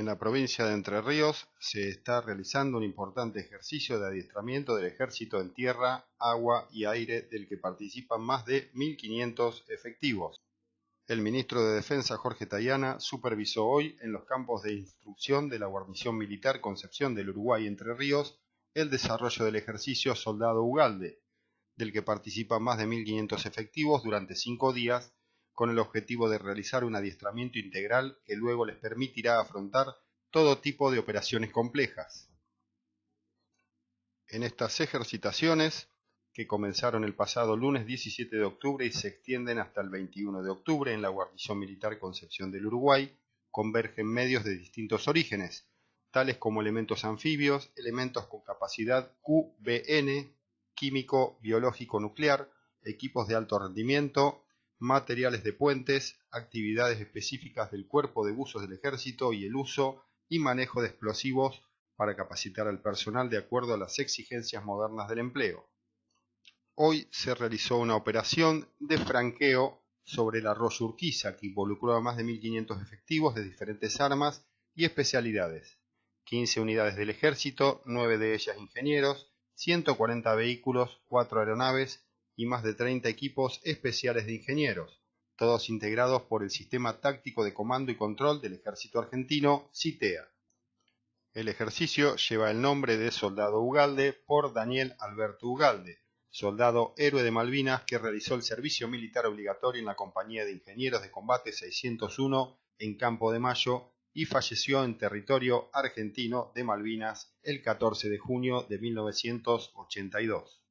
En la provincia de Entre Ríos se está realizando un importante ejercicio de adiestramiento del Ejército en tierra, agua y aire del que participan más de 1.500 efectivos. El ministro de Defensa, Jorge Tayana, supervisó hoy en los campos de instrucción de la Guarnición Militar Concepción del Uruguay Entre Ríos el desarrollo del ejercicio Soldado Ugalde, del que participan más de 1.500 efectivos durante 5 días, con el objetivo de realizar un adiestramiento integral que luego les permitirá afrontar todo tipo de operaciones complejas. En estas ejercitaciones, que comenzaron el pasado lunes 17 de octubre y se extienden hasta el 21 de octubre en la Guarnición Militar Concepción del Uruguay, convergen medios de distintos orígenes, tales como elementos anfibios, elementos con capacidad QBN, químico, biológico, nuclear, equipos de alto rendimiento, materiales de puentes, actividades específicas del cuerpo de buzos del ejército y el uso y manejo de explosivos para capacitar al personal de acuerdo a las exigencias modernas del empleo. Hoy se realizó una operación de franqueo sobre el arroyo Urquiza que involucró a más de 1.500 efectivos de diferentes armas y especialidades, 15 unidades del ejército, 9 de ellas ingenieros, 140 vehículos, 4 aeronaves y más de 30 equipos especiales de ingenieros, todos integrados por el Sistema Táctico de Comando y Control del Ejército Argentino, SITEA. El ejercicio lleva el nombre de Soldado Ugalde por Daniel Alberto Ugalde, soldado héroe de Malvinas que realizó el servicio militar obligatorio en la Compañía de Ingenieros de Combate 601 en Campo de Mayo y falleció en territorio argentino de Malvinas el 14 de junio de 1982.